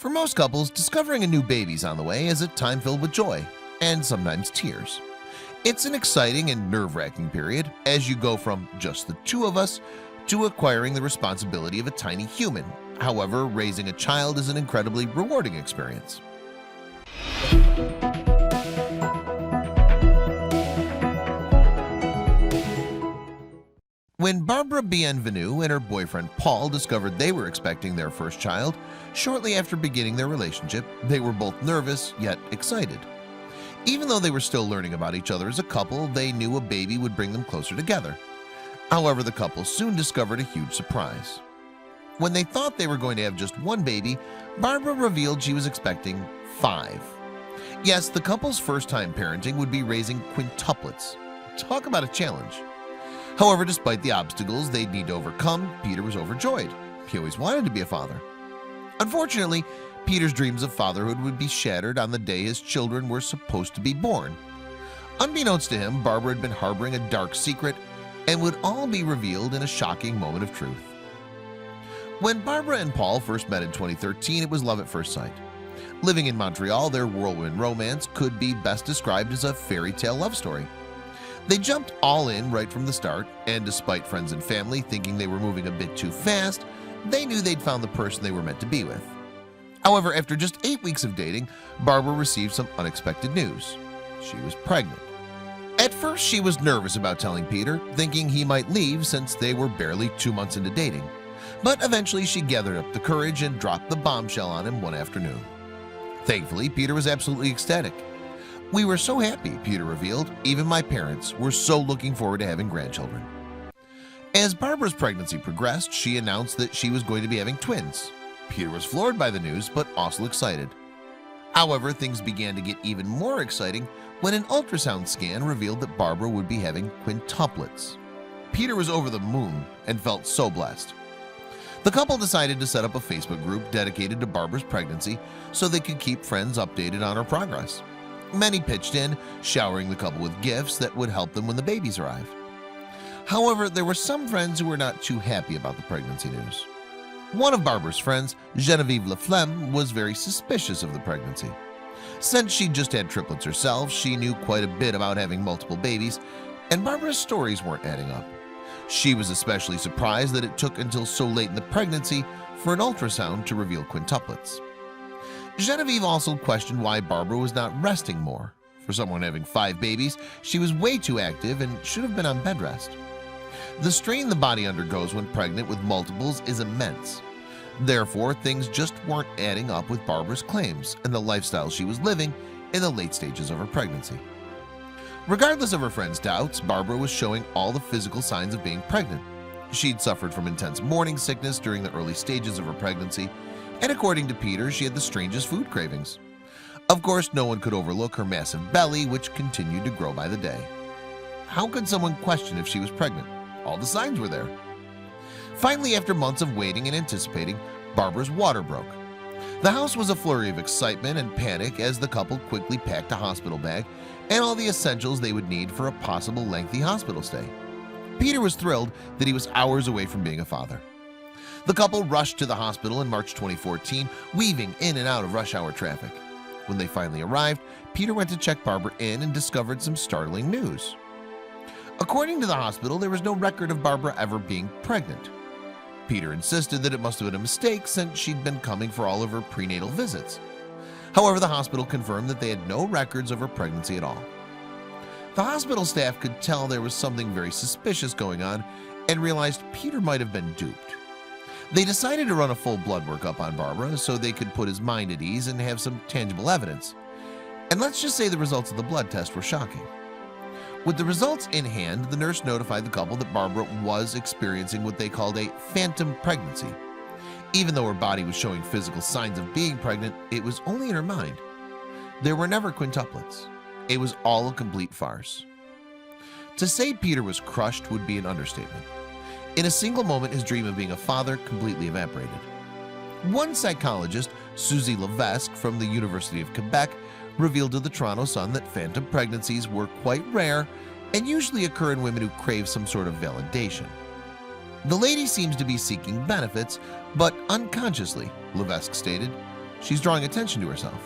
For most couples, discovering a new baby's on the way is a time filled with joy and sometimes tears. It's an exciting and nerve-wracking period as you go from just the two of us to acquiring the responsibility of a tiny human. However, raising a child is an incredibly rewarding experience. When Barbara Bienvenue and her boyfriend Paul discovered they were expecting their first child, shortly after beginning their relationship, they were both nervous yet excited. Even though they were still learning about each other as a couple, they knew a baby would bring them closer together. However, the couple soon discovered a huge surprise. When they thought they were going to have just one baby, Barbara revealed she was expecting 5. Yes, the couple's first time parenting would be raising quintuplets. Talk about a challenge. However, despite the obstacles they'd need to overcome, Peter was overjoyed. He always wanted to be a father. Unfortunately, Peter's dreams of fatherhood would be shattered on the day his children were supposed to be born. Unbeknownst to him, Barbara had been harboring a dark secret and would all be revealed in a shocking moment of truth. When Barbara and Paul first met in 2013, it was love at first sight. Living in Montreal, their whirlwind romance could be best described as a fairy tale love story. They jumped all in right from the start, and despite friends and family thinking they were moving a bit too fast, they knew they'd found the person they were meant to be with. However, after just 8 weeks of dating, Barbara received some unexpected news. She was pregnant. At first, she was nervous about telling Peter, thinking he might leave since they were barely 2 months into dating. But eventually, she gathered up the courage and dropped the bombshell on him one afternoon. Thankfully, Peter was absolutely ecstatic. "We were so happy," Peter revealed. "Even my parents were so looking forward to having grandchildren." As Barbara's pregnancy progressed, she announced that she was going to be having twins. Peter was floored by the news, but also excited. However, things began to get even more exciting when an ultrasound scan revealed that Barbara would be having quintuplets. Peter was over the moon and felt so blessed. The couple decided to set up a Facebook group dedicated to Barbara's pregnancy so they could keep friends updated on her progress. Many pitched in, showering the couple with gifts that would help them when the babies arrived. However, there were some friends who were not too happy about the pregnancy news. One of Barbara's friends, Genevieve Leffler, was very suspicious of the pregnancy. Since she'd just had triplets herself, she knew quite a bit about having multiple babies, and Barbara's stories weren't adding up. She was especially surprised that it took until so late in the pregnancy for an ultrasound to reveal quintuplets. Genevieve also questioned why Barbara was not resting more. For someone having 5 babies, she was way too active and should have been on bed rest. The strain the body undergoes when pregnant with multiples is immense. Therefore, things just weren't adding up with Barbara's claims and the lifestyle she was living in the late stages of her pregnancy. Regardless of her friends' doubts, Barbara was showing all the physical signs of being pregnant. She'd suffered from intense morning sickness during the early stages of her pregnancy, and according to Peter, she had the strangest food cravings. Of course, no one could overlook her massive belly, which continued to grow by the day. How could someone question if she was pregnant? All the signs were there. Finally, after months of waiting and anticipating, Barbara's water broke. The house was a flurry of excitement and panic as the couple quickly packed a hospital bag and all the essentials they would need for a possible lengthy hospital stay. Peter was thrilled that he was hours away from being a father. The couple rushed to the hospital in March 2014, weaving in and out of rush hour traffic. When they finally arrived, Peter went to check Barbara in and discovered some startling news. According to the hospital, there was no record of Barbara ever being pregnant. Peter insisted that it must have been a mistake since she'd been coming for all of her prenatal visits. However, the hospital confirmed that they had no records of her pregnancy at all. The hospital staff could tell there was something very suspicious going on and realized Peter might have been duped. They decided to run a full blood workup on Barbara so they could put his mind at ease and have some tangible evidence. And let's just say the results of the blood test were shocking. With the results in hand, the nurse notified the couple that Barbara was experiencing what they called a phantom pregnancy. Even though her body was showing physical signs of being pregnant, it was only in her mind. There were never quintuplets. It was all a complete farce. To say Peter was crushed would be an understatement. In a single moment, his dream of being a father completely evaporated. One psychologist, Suzy Levesque from the University of Quebec, revealed to the Toronto Sun that phantom pregnancies were quite rare and usually occur in women who crave some sort of validation. The lady seems to be seeking benefits, but unconsciously, Levesque stated, She's drawing attention to herself.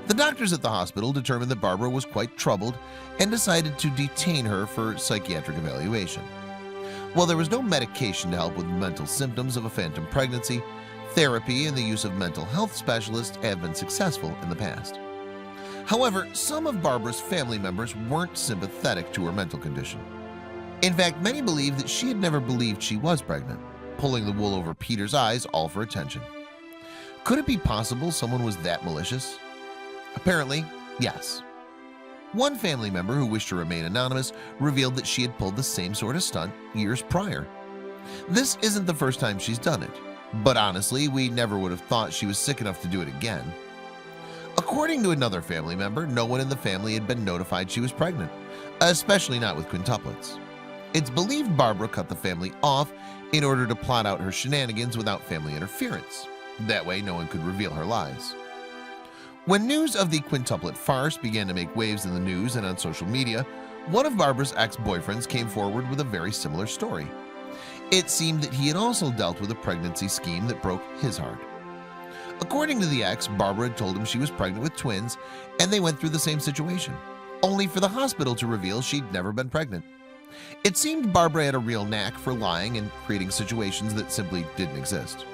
The doctors at the hospital determined that Barbara was quite troubled and decided to detain her for psychiatric evaluation. While there was no medication to help with mental symptoms of a phantom pregnancy, therapy and the use of mental health specialists have been successful in the past. However, some of Barbara's family members weren't sympathetic to her mental condition. In fact, many believed that she had never believed she was pregnant, pulling the wool over Peter's eyes all for attention. Could it be possible someone was that malicious? Apparently, yes. One family member who wished to remain anonymous revealed that she had pulled the same sort of stunt years prior. This isn't the first time she's done it, but honestly, we never would have thought she was sick enough to do it again. According to another family member, no one in the family had been notified she was pregnant, especially not with quintuplets. It's believed Barbara cut the family off in order to plot out her shenanigans without family interference. That way, no one could reveal her lies. When news of the quintuplet farce began to make waves in the news and on social media, one of Barbara's ex-boyfriends came forward with a very similar story. It seemed that he had also dealt with a pregnancy scheme that broke his heart. According to the ex, Barbara had told him she was pregnant with twins, and they went through the same situation, only for the hospital to reveal she'd never been pregnant. It seemed Barbara had a real knack for lying and creating situations that simply didn't exist.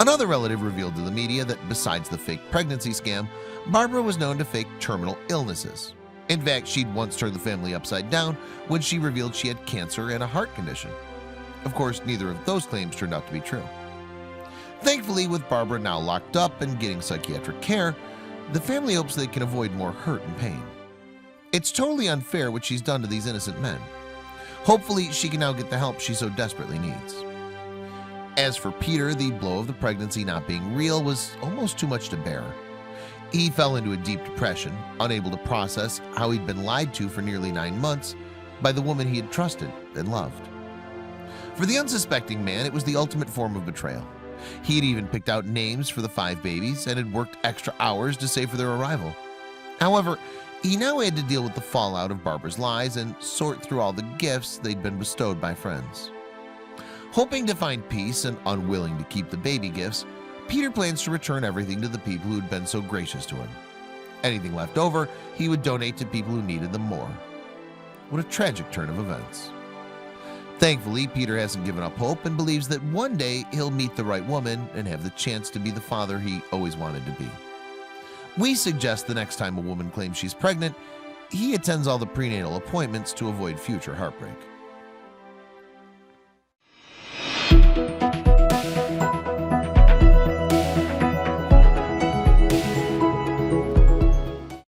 Another relative revealed to the media that besides the fake pregnancy scam, Barbara was known to fake terminal illnesses. In fact, she'd once turned the family upside down when she revealed she had cancer and a heart condition. Of course, neither of those claims turned out to be true. Thankfully, with Barbara now locked up and getting psychiatric care, the family hopes they can avoid more hurt and pain. It's totally unfair what she's done to these innocent men. Hopefully, she can now get the help she so desperately needs. As for Peter, the blow of the pregnancy not being real was almost too much to bear. He fell into a deep depression, unable to process how he'd been lied to for nearly 9 months by the woman he had trusted and loved. For the unsuspecting man, it was the ultimate form of betrayal. He had even picked out names for the 5 babies and had worked extra hours to save for their arrival. However, he now had to deal with the fallout of Barbara's lies and sort through all the gifts they'd been bestowed by friends. Hoping to find peace and unwilling to keep the baby gifts, Peter plans to return everything to the people who had been so gracious to him. Anything left over, he would donate to people who needed them more. What a tragic turn of events. Thankfully, Peter hasn't given up hope and believes that one day he'll meet the right woman and have the chance to be the father he always wanted to be. We suggest the next time a woman claims she's pregnant, he attends all the prenatal appointments to avoid future heartbreak.